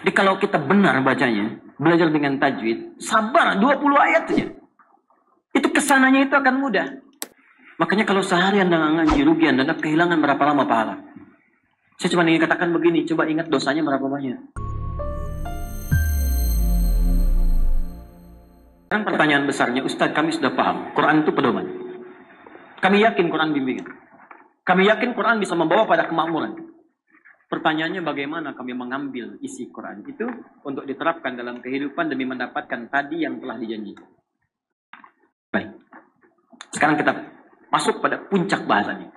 Jadi kalau kita benar bacanya, belajar dengan tajwid, sabar 20 ayat saja. Itu kesananya itu akan mudah. Makanya kalau seharian dengan ngaji rugi Anda kehilangan berapa lama pahala. Saya cuma ingin katakan begini, coba ingat dosanya berapa banyak. Sekarang pertanyaan besarnya, Ustaz kami sudah paham, Quran itu pedoman. Kami yakin Quran bimbingan. Kami yakin Quran bisa membawa pada kemakmuran. Pertanyaannya bagaimana kami mengambil isi Quran itu untuk diterapkan dalam kehidupan demi mendapatkan tadi yang telah dijanjikan. Baik. Sekarang kita masuk pada puncak bahasanya.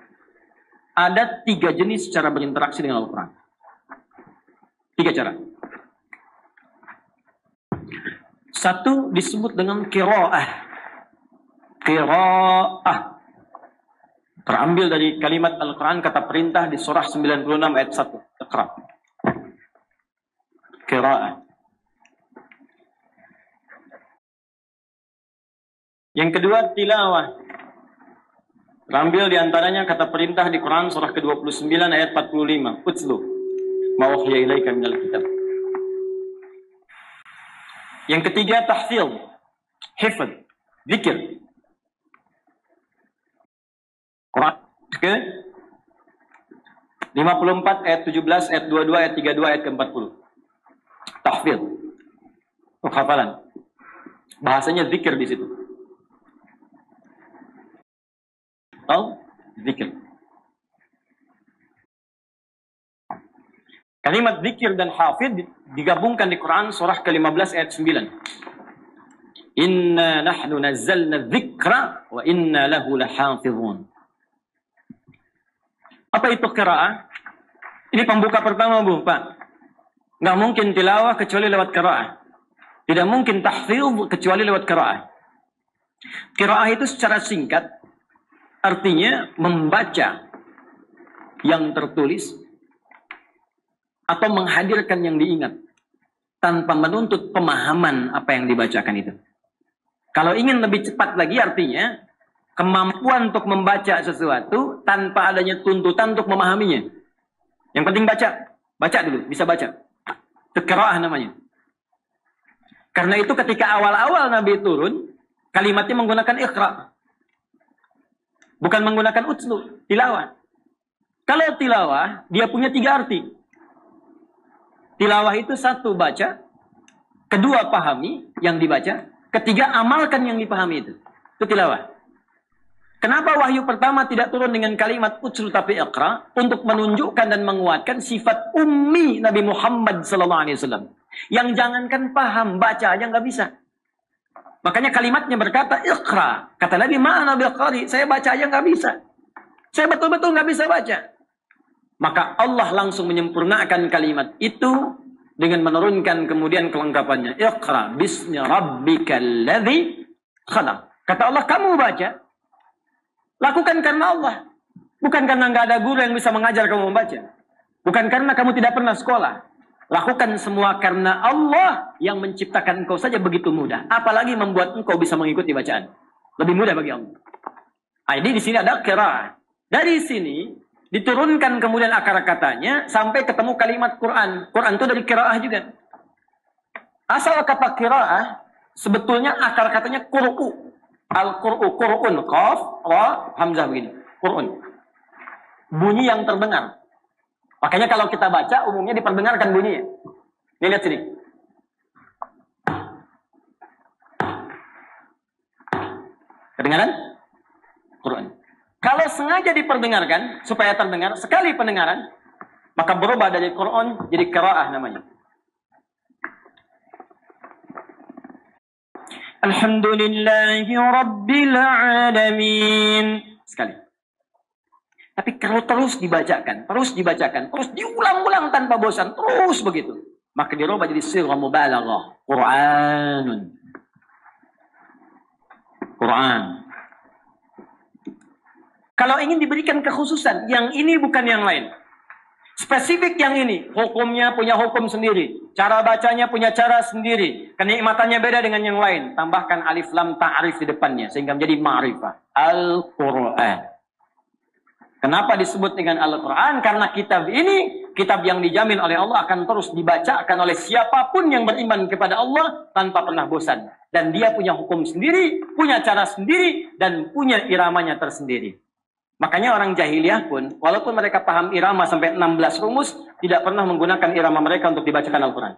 Ada 3 jenis cara berinteraksi dengan Al-Quran. 3 cara. 1 disebut dengan qiraah. Qiraah. Terambil dari kalimat Al-Quran kata perintah di surah 96 ayat 1. Iqra. Qiraah. Yang kedua tilawah. Terambil di antaranya kata perintah di Quran surah ke-29 ayat 45. Utslu ma uhiya ilaika minal kitab. Yang ketiga tahfidz. Hifdz. Zikir. Quran ke 54 ayat 17 ayat 22 ayat 32 ayat ke-40. Tahfidz. Hafalan. Bahasanya zikir di situ. Atau zikir. Kalimat zikir dan hafidz digabungkan di Quran surah ke-15 ayat 9. Inna nahnu nazzalna dzikra wa inna lahu lahafizun. Apa itu qiraah? Ini pembuka pertama, Bu, Pak. Nggak mungkin tilawah kecuali lewat qiraah. Tidak mungkin tahfidz kecuali lewat qiraah. Qiraah itu secara singkat artinya membaca yang tertulis atau menghadirkan yang diingat tanpa menuntut pemahaman apa yang dibacakan itu. Kalau ingin lebih cepat lagi artinya kemampuan untuk membaca sesuatu tanpa adanya tuntutan untuk memahaminya. Yang penting baca. Baca dulu, bisa baca. Itu qiraah namanya. Karena itu ketika awal-awal Nabi turun, kalimatnya menggunakan iqra. Bukan menggunakan utslu, tilawah. Kalau tilawah, dia punya 3 arti. Tilawah itu 1 baca, 2 pahami yang dibaca, 3 amalkan yang dipahami itu. Itu tilawah. Kenapa wahyu pertama tidak turun dengan kalimat utslu tapi iqra? Untuk menunjukkan dan menguatkan sifat ummi Nabi Muhammad SAW. Yang jangankan paham, baca aja nggak bisa. Makanya kalimatnya berkata iqra. Kata Nabi, ma'ana biqari, saya baca aja nggak bisa. Saya betul-betul nggak bisa baca. Maka Allah langsung menyempurnakan kalimat itu dengan menurunkan kemudian kelengkapannya. Iqra bismi rabbikal ladzi khalaq. Kata Allah, kamu baca. Lakukan karena Allah. Bukan karena nggak ada guru yang bisa mengajar kamu membaca. Bukan karena kamu tidak pernah sekolah. Lakukan semua karena Allah yang menciptakan engkau saja begitu mudah. Apalagi membuat engkau bisa mengikuti bacaan. Lebih mudah bagi Allah. Jadi di sini ada qiraah. Dari sini diturunkan kemudian akar katanya sampai ketemu kalimat Quran. Quran itu dari qiraah juga. Asal kata qiraah sebetulnya akar katanya qur'u. Al-qur'u, qur'un, qaf, ra, hamzah begini. Qur'un. Bunyi yang terdengar. Makanya kalau kita baca, umumnya diperdengarkan bunyinya. Ini lihat sini. Kedengaran? Quran. Kalau sengaja diperdengarkan, supaya terdengar, sekali pendengaran, maka berubah dari Quran jadi qiraah namanya. Alhamdulillahi Rabbil Alamin. Sekali. Tapi kalau terus dibacakan, terus diulang-ulang tanpa bosan, terus begitu. Maka dirubah jadi sighah mubalaghah. Quran. Kalau ingin diberikan kekhususan, yang ini bukan yang lain. Spesifik yang ini, hukumnya punya hukum sendiri. Cara bacanya punya cara sendiri. Kenikmatannya beda dengan yang lain. Tambahkan alif lam ta'rif di depannya. Sehingga menjadi ma'rifah. Al-Quran. Kenapa disebut dengan Al-Quran? Karena kitab ini, kitab yang dijamin oleh Allah akan terus dibacakan oleh siapapun yang beriman kepada Allah tanpa pernah bosan. Dan dia punya hukum sendiri, punya cara sendiri, dan punya iramanya tersendiri. Makanya orang jahiliyah pun, walaupun mereka paham irama sampai 16 rumus, tidak pernah menggunakan irama mereka untuk dibacakan Al-Quran.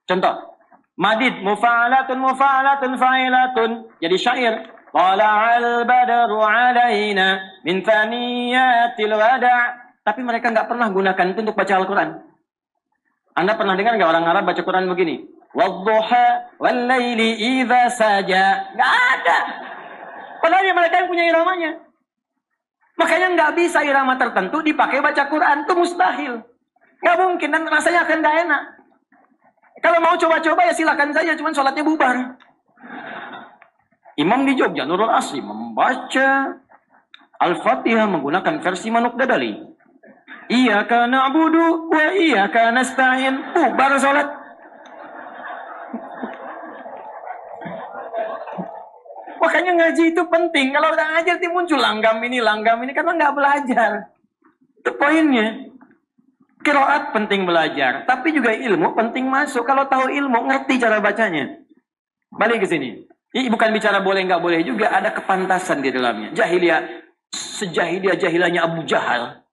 Contoh, madid, mufa'alatun, mufa'alatun, fa'ilatun. Jadi syair. Tala'al badru alaina min thaniyatil wada'. Tapi mereka nggak pernah gunakan itu untuk baca Al-Quran. Anda pernah dengar nggak orang Arab baca Quran begini? Wadduha wal laili idza saja. Nggak ada. Padahal mereka yang punya iramanya. Makanya nggak bisa irama tertentu dipakai baca Quran. Itu mustahil. Nggak mungkin dan rasanya akan nggak enak. Kalau mau coba-coba ya silakan saja. Cuman sholatnya bubar. Imam di Jogja, Nurul Asri, membaca Al-Fatihah menggunakan versi Manuk Dadali. Iyyaka na'budu wa iyyaka nasta'in. Bubar sholat. Makanya ngaji itu penting. Kalau udah ngajar nanti muncul langgam ini karena nggak belajar. Itu poinnya. Qiraat penting belajar, tapi juga ilmu penting masuk. Kalau tahu ilmu, ngerti cara bacanya. Balik ke sini. Ini bukan bicara boleh nggak boleh juga, ada kepantasan di dalamnya. Jahiliyah, jahilahnya Abu Jahal.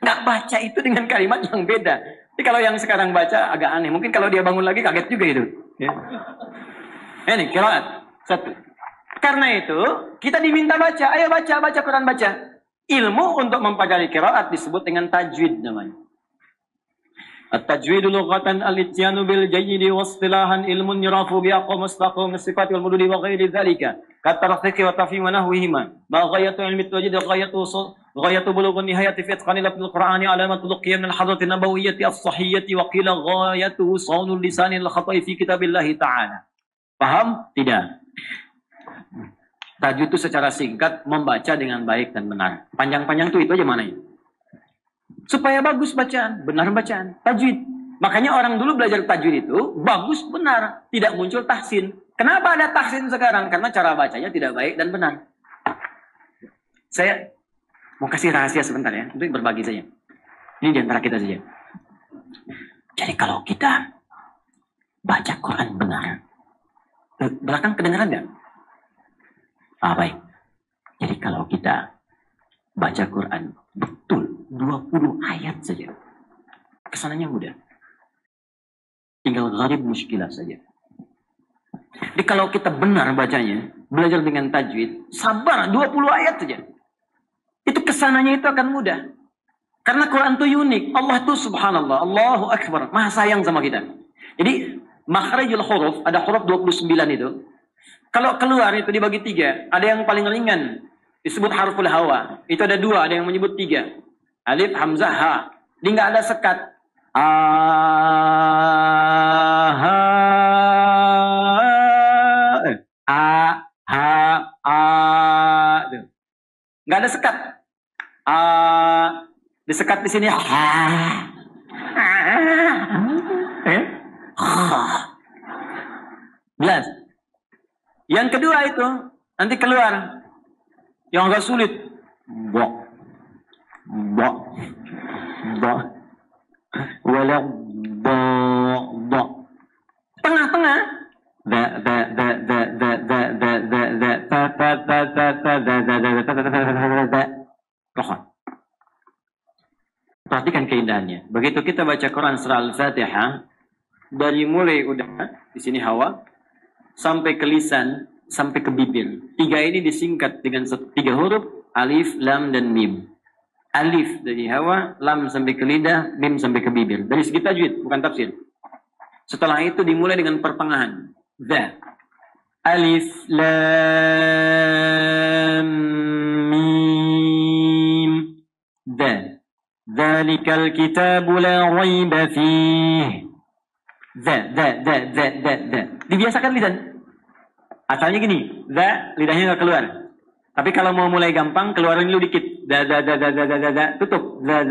Nggak baca itu dengan kalimat yang beda. Tapi kalau yang sekarang baca agak aneh. Mungkin kalau dia bangun lagi kaget juga itu. Ya. Ini qiraat. Satu. Karena itu, kita diminta baca. Ayo baca Quran baca. Ilmu untuk mempelajari qiraat disebut dengan tajwid namanya. At-tajwidu lughatan al-ityanu bil jayyidi wa istilahan ilmun yurafu bi aqam mustaqim sifat wal mududi wa ghairi dzalika katarfiqi wa tafhim wa nahwihima ma ghayatu ilmi at-tajwid ghayatu bulughun nihayati fi itqani lafzul qur'ani alamatul qiyam min al-hadrat an-nabawiyyati as-sahiyyati wa qila ghayatu sawnul lisani al-khata'i fi kitabillah ta'ala. Paham? Tidak. Tajwid itu secara singkat membaca dengan baik dan benar. Panjang-panjang itu aja mana ya? Supaya bagus bacaan, benar bacaan, tajwid. Makanya orang dulu belajar tajwid itu bagus benar, tidak muncul tahsin. Kenapa ada tahsin sekarang? Karena cara bacanya tidak baik dan benar. Saya mau kasih rahasia sebentar ya, untuk berbagi saja. Ini di antara kita saja. Jadi kalau kita baca Quran benar, belakang kedengaran nggak? Baik. Jadi kalau kita baca Quran betul 20 ayat saja, kesananya mudah. Tinggal gharib muskilah saja. Jadi kalau kita benar bacanya, belajar dengan tajwid, sabar 20 ayat saja. Itu kesananya itu akan mudah. Karena Quran itu unik. Allah itu subhanallah, Allahu Akbar, maha sayang sama kita. Jadi makhrajul huruf, ada huruf 29 itu. Kalau keluar itu dibagi 3. Ada yang paling ringan, disebut harful hawa. Itu ada 2, ada yang menyebut 3. Alif, hamzah, ha. Dia nggak ada sekat. Nggak ada sekat. Disekat di sini. Jelas. Yang kedua itu nanti keluar yang agak sulit. Bok, wala bok. Tengah-tengah. Perhatikan keindahannya. Begitu kita baca Quran surah Al-Fatihah, dari mulai udah di sini hawa sampai ke lisan, sampai ke bibir. 3 ini disingkat dengan 3 huruf, alif, lam, dan mim. Alif dari hawa, lam sampai ke lidah, mim sampai ke bibir. Dari segi tajwid, bukan tafsir. Setelah itu dimulai dengan pertengahan. Dha. Alif, lam, mim. Dha. Dzalikal kitabu la raiba fih. Dha. Dibiasakan lisan. Asalnya gini, dha, lidahnya nggak keluar. Tapi kalau mau mulai gampang, keluarin dulu dikit. Tutup. Nah,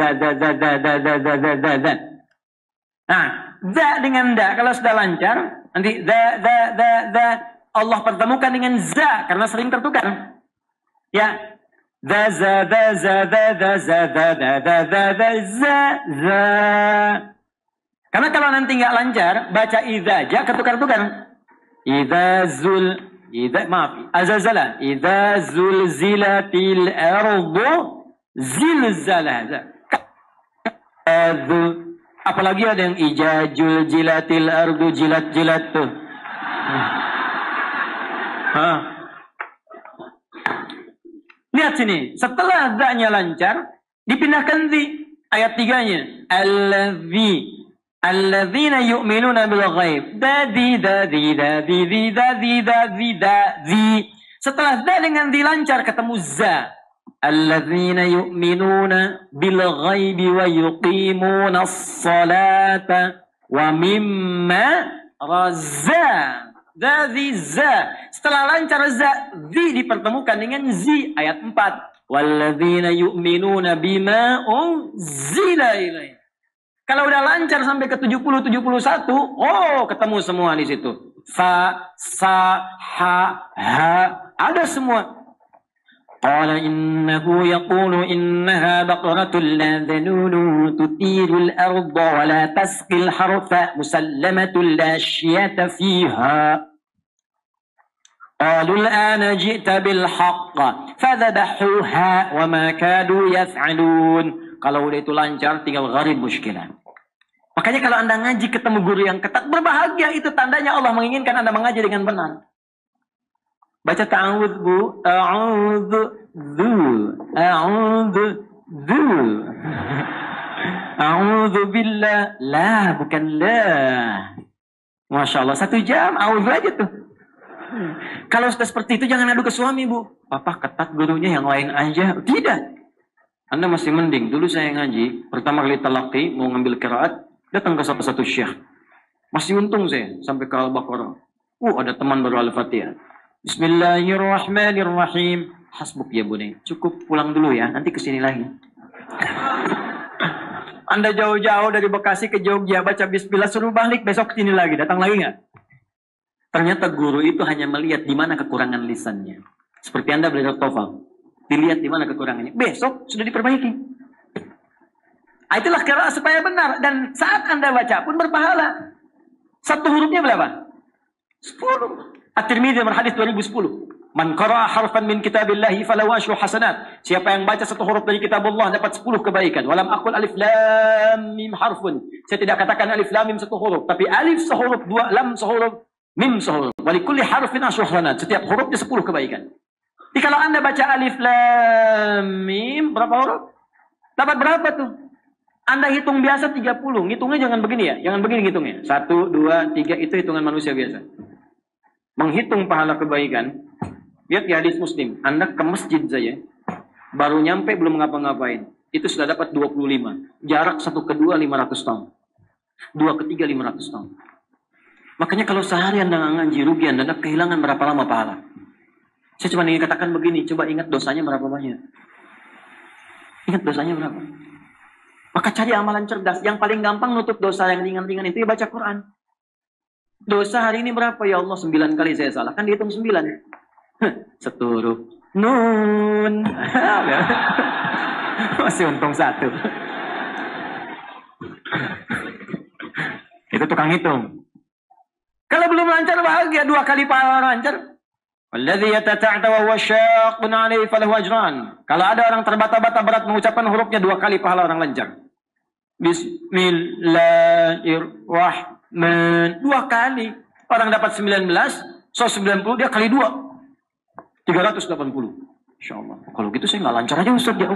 dha dengan da, kalau sudah lancar, nanti dha, Allah pertemukan dengan za, karena sering tertukar. Ya, za za za za za za za za za za za za za za. Karena kalau nanti nggak lancar, baca idza ja ketukar-tukar. Idza zul, idza maaf, azazala. Idza zulzilatil ardu zilzalaha. Apalagi ada yang ijajul jilatil ardu jilat-jilat tuh. Lihat sini, setelah za-nya lancar, dipindahkan zi. Ayat 3-nya. Alladzina yu'minuna bil ghaib. Dadi. Setelah za dengan zi lancar, ketemu za. Alladzina yu'minuna bil ghaibi wa yuqimuna as-salata wa mimma razaqnahum. Za. Setelah lancar za, zi dipertemukan dengan zi. Ayat 4. Walladzina yu'minuna bima unzila ilaih. Kalau udah lancar sampai ke 70, 71, ketemu semua di situ. Fa, sa, ha, ada semua. Qala innahu yaqulu innaha baqaratun la dhalulu tutirul arda wa la tasqil harfa musallamatun la syiyata fiha. Qalu al-ana ji'ta bil haqq fadhabahuha wa ma kadu yaf'alun. Kalau udah itu lancar tinggal gharib muskilah. Makanya kalau Anda ngaji ketemu guru yang ketat, berbahagia, itu tandanya Allah menginginkan Anda mengaji dengan benar. Baca ta'awudz bu, a'udzu a'udzu billah, la bukan la. Masya Allah, 1 jam a'udzu aja tuh. Kalau sudah seperti itu jangan adu ke suami bu. Papa ketat gurunya, yang lain aja. Tidak. Anda masih mending. Dulu saya ngaji, pertama kali talaqi, mau ngambil qiraat, datang ke satu syekh. Masih untung saya sampai ke Al-Baqarah. Ada teman baru Al-Fatihah. Bismillahirrahmanirrahim. Hasbuk ya bune. Cukup pulang dulu ya. Nanti kesini lagi. Anda jauh-jauh dari Bekasi ke Jogja baca Bismillah, suruh balik besok kesini lagi. Datang lagi nggak? Ternyata guru itu hanya melihat di mana kekurangan lisannya. Seperti Anda belajar TOEFL. Dilihat di mana kekurangannya. Besok sudah diperbaiki. Itulah qiraat supaya benar. Dan saat Anda baca pun berpahala. 1 hurufnya berapa? 10. At-Tirmidzi nomor hadis 2010. Man qara'a harfan min kitabillahi falahu asyru hasanat. Siapa yang baca 1 huruf dari kitabullah dapat 10 kebaikan. Walam aqul alif lam mim harfun. Saya tidak katakan alif lam mim 1 huruf, tapi alif sehuruf, 2 lam sehuruf, mim sehuruf. Wa likulli harfin asyru hasanat. Setiap hurufnya 10 kebaikan. Jadi kalau Anda baca alif lam mim berapa huruf? Dapat berapa tuh? Anda hitung biasa 30. Ngitungnya jangan begini ya. Jangan begini ngitungnya. 1, 2, 3 itu hitungan manusia biasa. Menghitung pahala kebaikan. Lihat di hadis Muslim. Anda ke masjid saja. Baru nyampe belum ngapa-ngapain. Itu sudah dapat 25. Jarak 1 ke 2 500 tahun. 2 ke 3 500 tahun. Makanya kalau sehari Anda ngaji rugi, Anda kehilangan berapa lama pahala. Saya cuma ingin katakan begini. Coba ingat dosanya berapa banyak. Ingat dosanya berapa. Maka cari amalan cerdas. Yang paling gampang nutup dosa yang ringan-ringan itu ya baca Quran. Dosa hari ini berapa ya Allah? 9 kali saya salah. Kan dihitung 9. 1 huruf. Nun. Masih untung 1. Itu tukang hitung. Kalau belum lancar bahagia. 2 kali pahala lancar. Alladzi yatata'ta wa huwa syaqqun 'alaihi falahu ajran. Kalau ada orang terbata-bata berat mengucapkan hurufnya 2 kali pahala orang lancar. Bismillahirrahmanirrahim. 2 kali. Orang dapat 19, 90 dia kali 2. 380. Insyaallah. Kalau gitu saya nggak lancar aja Ustaz ya.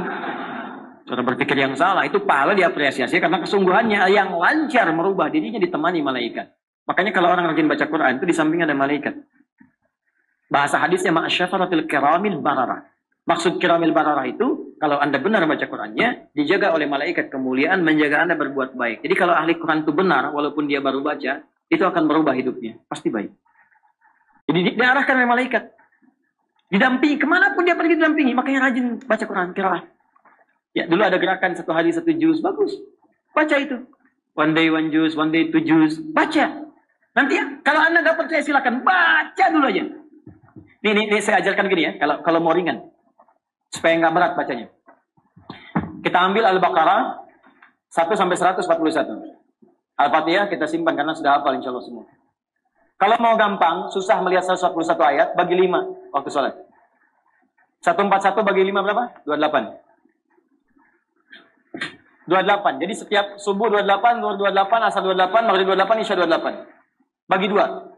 Cara berpikir yang salah. Itu pahala diapresiasi karena kesungguhannya. Yang lancar merubah dirinya ditemani malaikat. Makanya kalau orang rajin baca Quran itu di samping ada malaikat. Bahasa hadisnya ma'asyafaratil kiramil bararah. Maksud kiramil bararah itu, kalau Anda benar baca Qurannya, dijaga oleh malaikat kemuliaan, menjaga Anda berbuat baik. Jadi kalau ahli Quran itu benar, walaupun dia baru baca, itu akan merubah hidupnya. Pasti baik. Jadi diarahkan oleh malaikat. Didampingi, kemanapun dia pergi didampingi. Makanya rajin baca Quran, kiraah. Ya, dulu ada gerakan 1 hari 1 juz. Bagus. Baca itu. One day 1 juz, one day 2 juz. Baca. Nanti kalau Anda nggak percaya silakan baca dulu aja. Nih saya ajarkan gini ya, kalau mau ringan. Supaya nggak berat bacanya. Kita ambil Al-Baqarah 1 sampai 141. Al-Fatihah kita simpan karena sudah hafal insya Allah semua. Kalau mau gampang, susah melihat 141 ayat, bagi 5 waktu sholat. 141 bagi 5 berapa? 28. 28. Jadi setiap subuh 28, zuhur 28, asar 28, maghrib 28, isya 28. Bagi 2.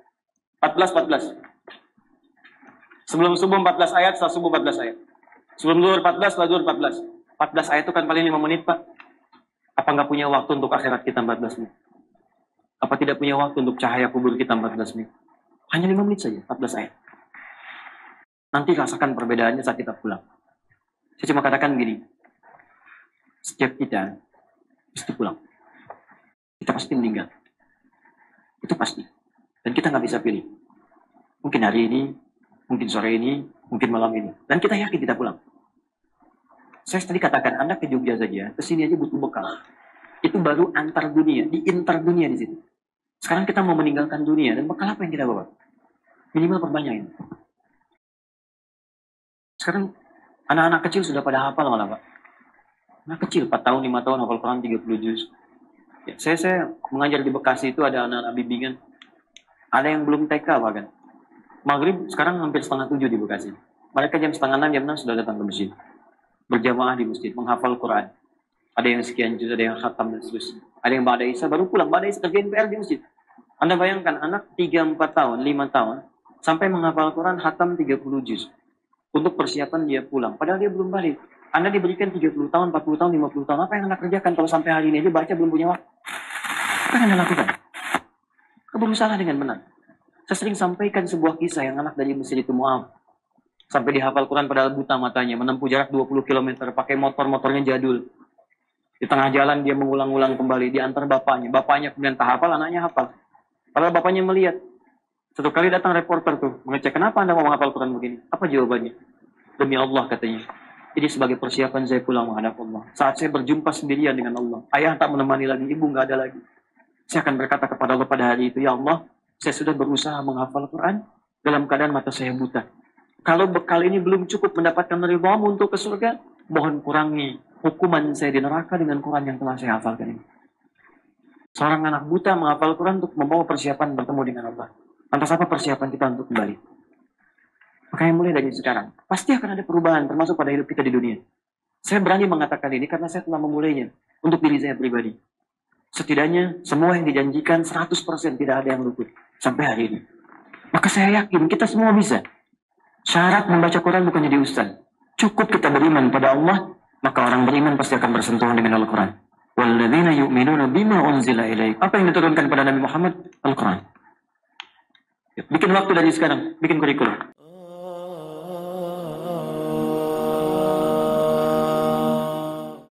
14. Sebelum subuh 14 ayat, setelah subuh 14 ayat. Sebelum zuhur 14, setelah zuhur 14. 14 ayat itu kan paling 5 menit, Pak. Apa nggak punya waktu untuk akhirat kita 14 menit? Apa tidak punya waktu untuk cahaya kubur kita 14 menit? Hanya 5 menit saja, 14 ayat. Nanti rasakan perbedaannya saat kita pulang. Saya cuma katakan gini. Setiap kita pasti pulang. Kita pasti meninggal. Itu pasti. Dan kita nggak bisa pilih. Mungkin hari ini, mungkin sore ini, mungkin malam ini. Dan kita yakin kita pulang. Saya tadi katakan, Anda ke Jogja saja, ke sini aja butuh bekal. Itu baru antar dunia, di inter dunia di situ. Sekarang kita mau meninggalkan dunia, dan bekal apa yang kita bawa? Minimal perbanyakin. Sekarang anak-anak kecil sudah pada hafal malah, Pak. Anak kecil, 4 tahun, 5 tahun, hafal Quran 30 juz. Ya, saya mengajar di Bekasi itu ada anak-anak bimbingan. Ada yang belum TK bahkan. Maghrib sekarang hampir setengah 7 di Bekasi. Mereka jam setengah 6, jam 6 sudah datang ke masjid. Berjamaah di masjid, menghafal Quran. Ada yang sekian juz, ada yang khatam dan seterusnya. Ada yang ba'da isya baru pulang, ba'da isya kerjain PR di masjid. Anda bayangkan anak 3, 4 tahun, 5 tahun sampai menghafal Quran khatam 30 juz. Untuk persiapan dia pulang, padahal dia belum balik. Anda diberikan 30 tahun, 40 tahun, 50 tahun, apa yang Anda kerjakan kalau sampai hari ini aja baca belum punya waktu? Apa yang Anda lakukan? Berusaha dengan benar. Saya sering sampaikan sebuah kisah yang anak dari Mesir itu Mu'ab. Sampai dihafal Quran padahal buta matanya, menempuh jarak 20 km, pakai motornya jadul. Di tengah jalan dia mengulang-ulang kembali, diantar bapaknya. Bapaknya kemudian tak hafal, anaknya hafal. Padahal bapaknya melihat. Satu kali datang reporter tuh, mengecek, kenapa Anda mau menghafal Quran begini? Apa jawabannya? Demi Allah katanya. Ini sebagai persiapan saya pulang menghadap Allah. Saat saya berjumpa sendirian dengan Allah. Ayah tak menemani lagi, ibu nggak ada lagi. Saya akan berkata kepada Allah pada hari itu, ya Allah, saya sudah berusaha menghafal Quran dalam keadaan mata saya buta. Kalau bekal ini belum cukup mendapatkan ridhamu untuk ke surga, mohon kurangi hukuman saya di neraka dengan Quran yang telah saya hafalkan ini. Seorang anak buta menghafal Quran untuk membawa persiapan bertemu dengan Allah. Lantas apa persiapan kita untuk kembali? Makanya mulai dari sekarang, pasti akan ada perubahan termasuk pada hidup kita di dunia. Saya berani mengatakan ini karena saya telah memulainya untuk diri saya pribadi. Setidaknya semua yang dijanjikan 100% tidak ada yang luput sampai hari ini. Maka saya yakin kita semua bisa. Syarat membaca Quran bukan jadi ustaz. Cukup kita beriman pada Allah, maka orang beriman pasti akan bersentuhan dengan Al-Quran. Walladzina yu'minuna bima unzila ilaik. Apa yang diturunkan pada Nabi Muhammad? Al-Quran. Bikin waktu dari sekarang, bikin kurikulum.